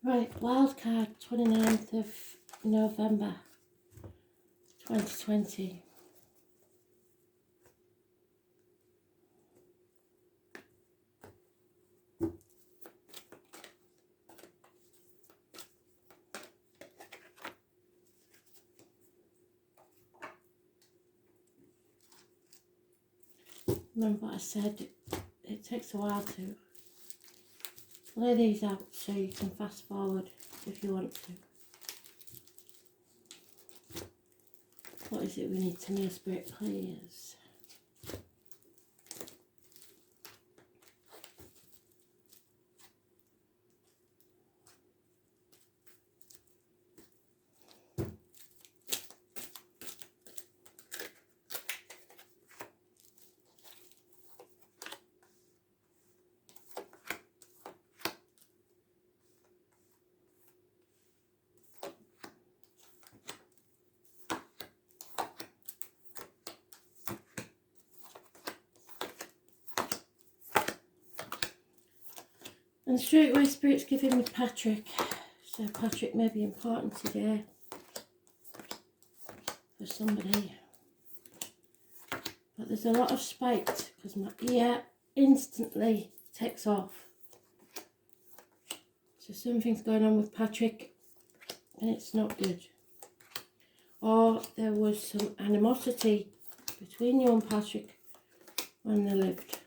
Right, wildcard 29th of November 2020. Remember what I said, it takes a while to lay these out so you can fast forward if you want to. What is it we need to know, Spirit, please? And straight away, Spirit's giving me Patrick. So Patrick may be important today for somebody. But there's a lot of spite because my ear instantly takes off. So something's going on with Patrick and it's not good. Or there was some animosity between you and Patrick when they lived.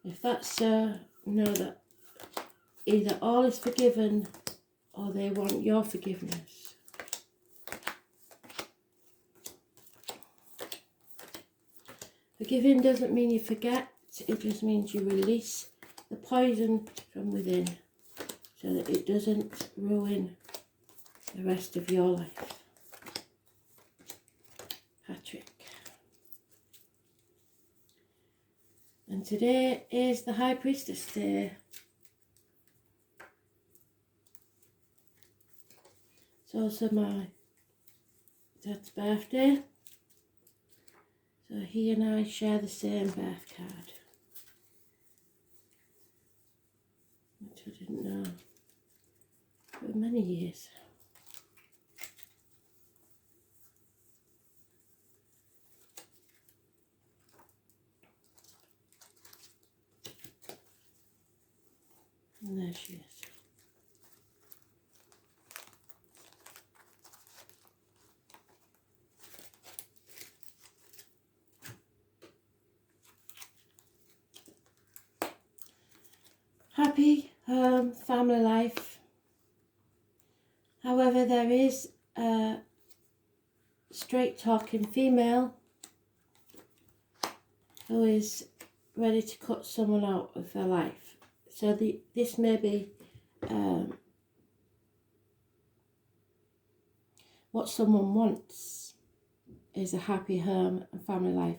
If that's so, know that either all is forgiven or they want your forgiveness. Forgiving doesn't mean you forget, it just means you release the poison from within so that it doesn't ruin the rest of your life. Patrick. And today is the High Priestess Day. It's also my dad's birthday. So he and I share the same birth card. Which I didn't know for many years. And there she is. Happy family life. However, there is a straight talking female who is ready to cut someone out of her life. So this may be what someone wants is a happy home and family life.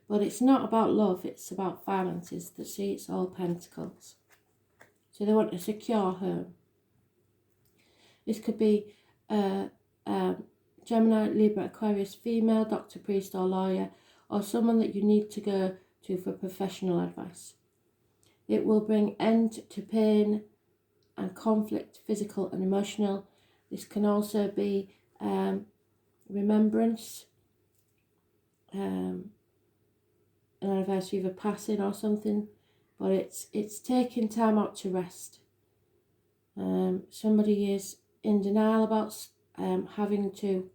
But it's not about love, it's about finances. See, it's all pentacles. So they want a secure home. This could be Gemini, Libra, Aquarius, female, doctor, priest or lawyer, or someone that you need to go to for professional advice. It will bring end to pain and conflict, physical and emotional. This can also be remembrance, an anniversary of a passing or something, but it's taking time out to rest. Somebody is in denial about having to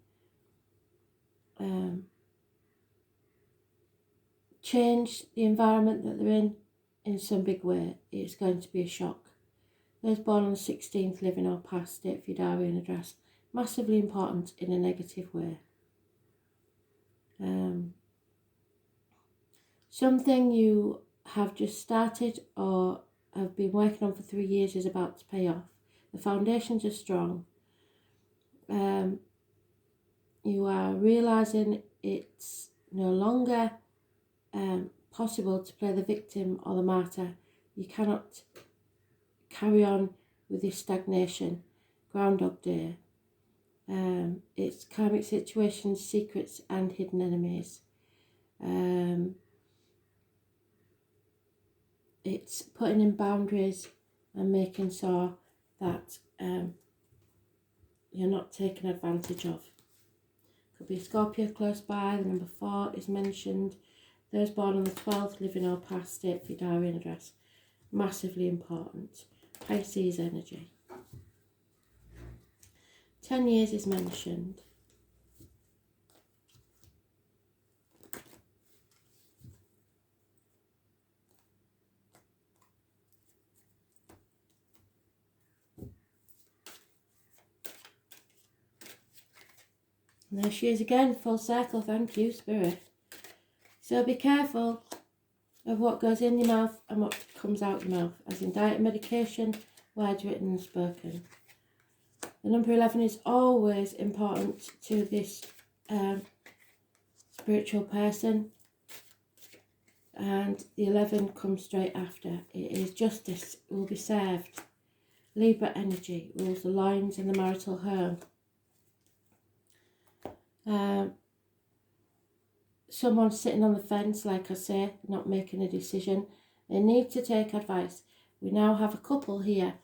change the environment that they're in some big way. It's going to be a shock. Those born on the 16th, living or past, date for your diary and address. Massively important in a negative way. Something you have just started or have been working on for 3 years is about to pay off. The foundations are strong. You are realising it's no longer possible to play the victim or the martyr. You cannot carry on with this stagnation. Groundhog Day. It's karmic situations, secrets and hidden enemies. It's putting in boundaries and making sure that you're not taken advantage of. Could be a Scorpio close by. The number 4 is mentioned. Those born on the 12th, living or past, state for your diary and address. Massively important. Pisces energy. 10 years is mentioned. And there she is again, full circle. Thank you, Spirit. So be careful of what goes in your mouth and what comes out your mouth, as in diet and medication, words written and spoken. The number 11 is always important to this spiritual person, and the 11 comes straight after. It is justice will be served. Libra energy rules the lines in the marital home. Someone sitting on the fence, like I say, not making a decision. They need to take advice. We now have a couple here.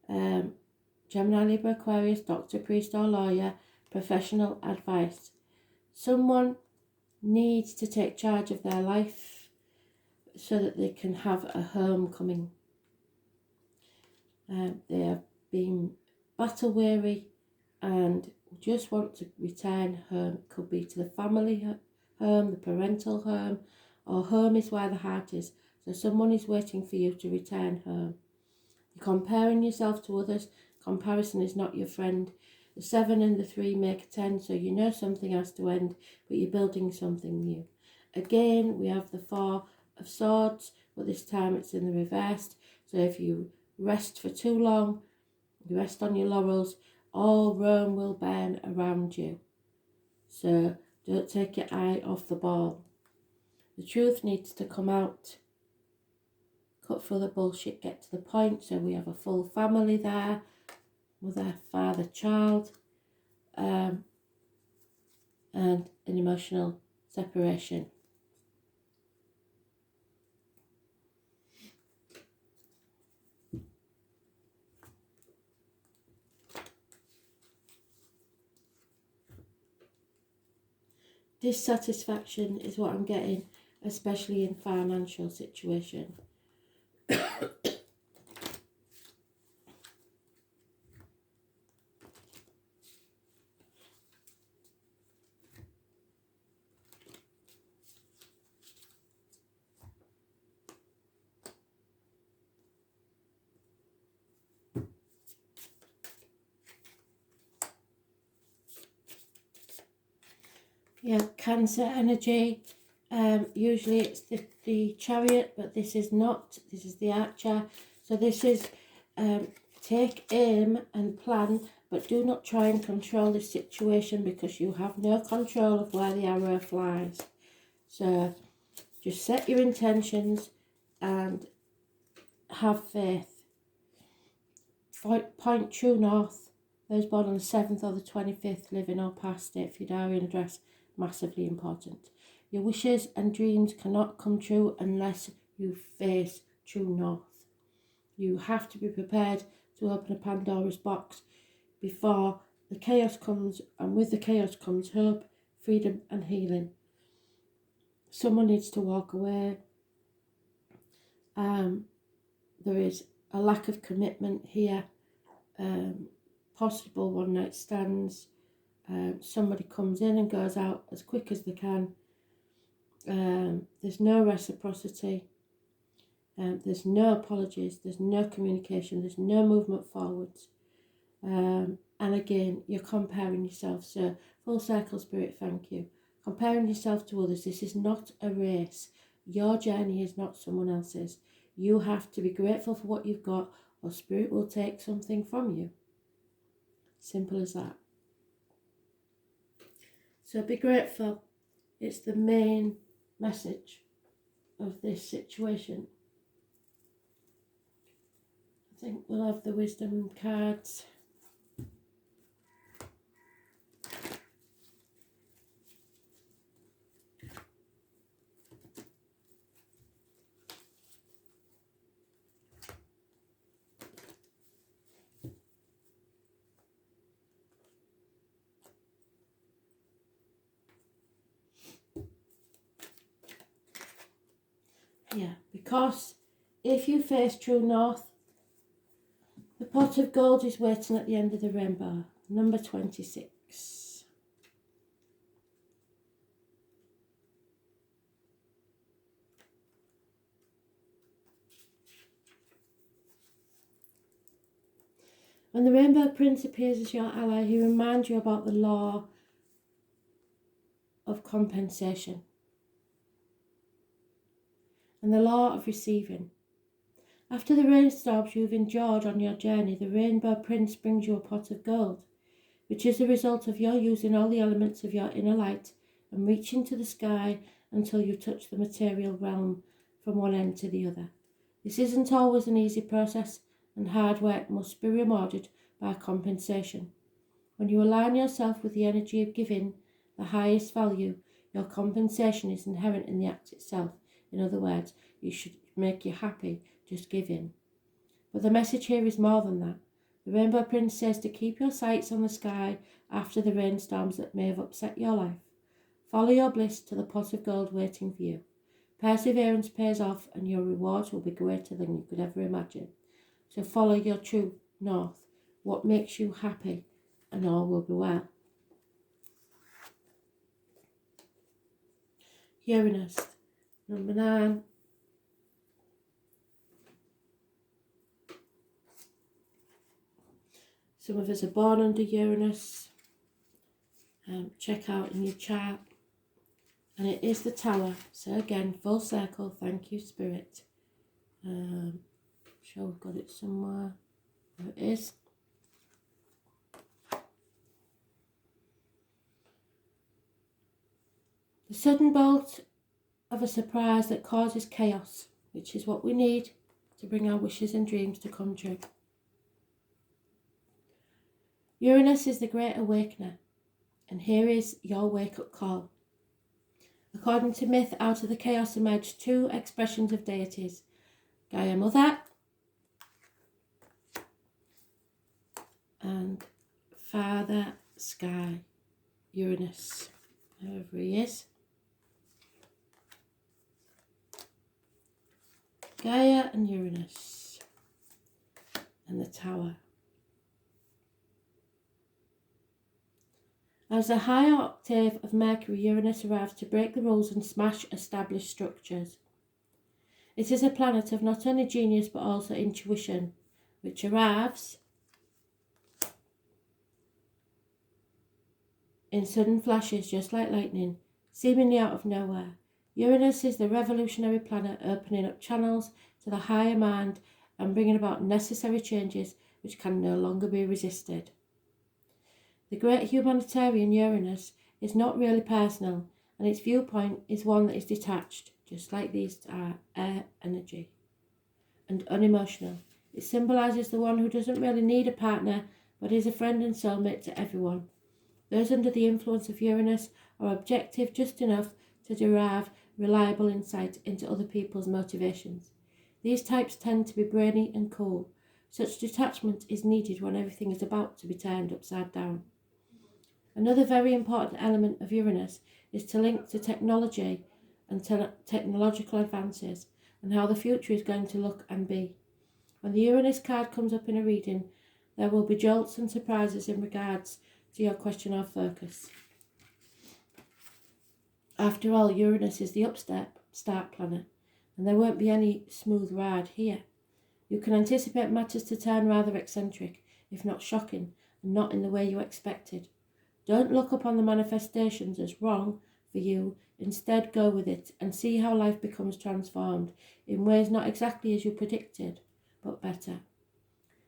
Gemini, Libra, Aquarius, doctor, priest or lawyer, professional advice. Someone needs to take charge of their life so that they can have a home coming. They have been battle weary and just want to return home. It could be to the family home, the parental home, or home is where the heart is. So someone is waiting for you to return home. You're comparing yourself to others. Comparison is not your friend. The 7 and the 3 make a 10, so you know something has to end, but you're building something new. Again, we have the 4 of Swords, but this time it's in the reversed. So if you rest for too long, you rest on your laurels, all Rome will burn around you. So don't take your eye off the ball. The truth needs to come out. Cut through the bullshit, get to the point. So we have a full family there. Mother, father, child. And an emotional separation. Dissatisfaction is what I'm getting, especially in financial situation. Yeah, Cancer energy. Usually it's the Chariot, but this is not. This is the Archer. So this is take aim and plan, but do not try and control the situation because you have no control of where the arrow flies. So just set your intentions and have faith. Point true north. Those born on the 7th or the 25th, living or past, state for your diary and address. Massively important. Your wishes and dreams cannot come true unless you face true north. You have to be prepared to open a Pandora's box before the chaos comes, and with the chaos comes hope, freedom and healing. Someone needs to walk away. There is a lack of commitment here. Possible one night stands. Somebody comes in and goes out as quick as they can. There's no reciprocity. There's no apologies. There's no communication. There's no movement forwards. And again, you're comparing yourself. So, full circle, Spirit, thank you. Comparing yourself to others. This is not a race. Your journey is not someone else's. You have to be grateful for what you've got, or Spirit will take something from you. Simple as that. So be grateful. It's the main message of this situation. I think we'll have the wisdom cards. Yeah, because if you face true north, the pot of gold is waiting at the end of the rainbow. Number 26. When the Rainbow Prince appears as your ally, he reminds you about the law of compensation and the law of receiving. After the rainstorms you've endured on your journey, the Rainbow Prince brings you a pot of gold, which is the result of your using all the elements of your inner light and reaching to the sky until you touch the material realm from one end to the other. This isn't always an easy process, and hard work must be rewarded by compensation. When you align yourself with the energy of giving the highest value, your compensation is inherent in the act itself. In other words, it should make you happy just giving. But the message here is more than that. The Rainbow Prince says to keep your sights on the sky after the rainstorms that may have upset your life. Follow your bliss to the pot of gold waiting for you. Perseverance pays off, and your rewards will be greater than you could ever imagine. So follow your true north, what makes you happy, and all will be well. Uranus, number 9. Some of us are born under Uranus. Check out in your chart. And it is the Tower. So again, full circle. Thank you, Spirit. Sure we've got it somewhere. There it is. The sudden bolt of a surprise that causes chaos, which is what we need to bring our wishes and dreams to come true. Uranus is the great awakener, and here is your wake-up call. According to myth, out of the chaos emerged 2 expressions of deities, Gaia Mother and Father Sky, Uranus, whoever he is. Gaia and Uranus and the Tower. As a high octave of Mercury, Uranus arrives to break the rules and smash established structures. It is a planet of not only genius but also intuition, which arrives in sudden flashes just like lightning, seemingly out of nowhere. Uranus is the revolutionary planet opening up channels to the higher mind and bringing about necessary changes which can no longer be resisted. The great humanitarian Uranus is not really personal, and its viewpoint is one that is detached, just like these are air energy, and unemotional. It symbolises the one who doesn't really need a partner, but is a friend and soulmate to everyone. Those under the influence of Uranus are objective just enough to derive reliable insight into other people's motivations. These types tend to be brainy and cool. Such detachment is needed when everything is about to be turned upside down. Another very important element of Uranus is to link to technology and technological advances and how the future is going to look and be. When the Uranus card comes up in a reading, there will be jolts and surprises in regards to your question or focus. After all, Uranus is the start planet, and there won't be any smooth ride here. You can anticipate matters to turn rather eccentric, if not shocking, and not in the way you expected. Don't look upon the manifestations as wrong for you. Instead, go with it and see how life becomes transformed in ways not exactly as you predicted, but better.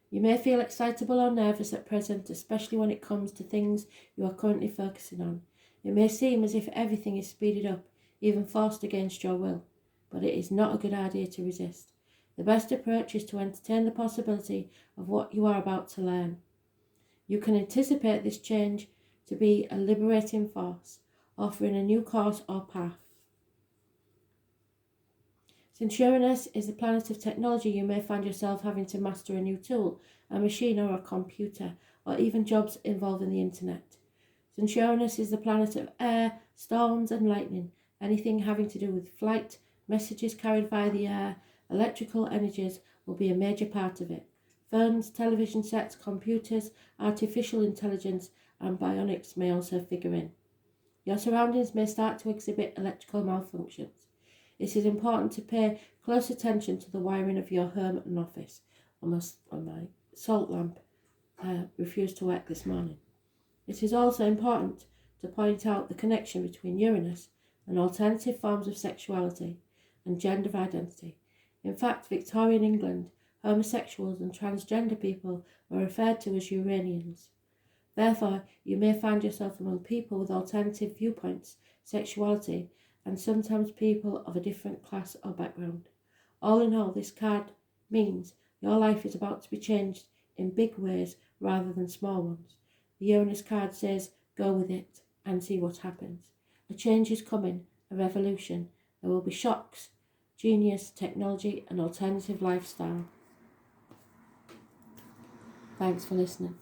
You may feel excitable or nervous at present, especially when it comes to things you are currently focusing on. It may seem as if everything is speeded up, even forced against your will, but it is not a good idea to resist. The best approach is to entertain the possibility of what you are about to learn. You can anticipate this change to be a liberating force, offering a new course or path. Since Uranus is the planet of technology, you may find yourself having to master a new tool, a machine or a computer, or even jobs involving the internet. Since Uranus is the planet of air, storms and lightning, anything having to do with flight Messages carried via the air, electrical energies will be a major part of it. Phones, television sets, computers, artificial intelligence and bionics may also figure in. Your surroundings may start to exhibit electrical malfunctions. It is important to pay close attention to the wiring of your home and office. My salt lamp refused to work this morning. It is also important to point out the connection between Uranus and alternative forms of sexuality and gender identity. In fact, Victorian England, homosexuals and transgender people were referred to as Uranians. Therefore, you may find yourself among people with alternative viewpoints, sexuality, and sometimes people of a different class or background. All in all, this card means your life is about to be changed in big ways rather than small ones. The Uranus card says, go with it and see what happens. A change is coming, a revolution. There will be shocks, genius, technology, and alternative lifestyle. Thanks for listening.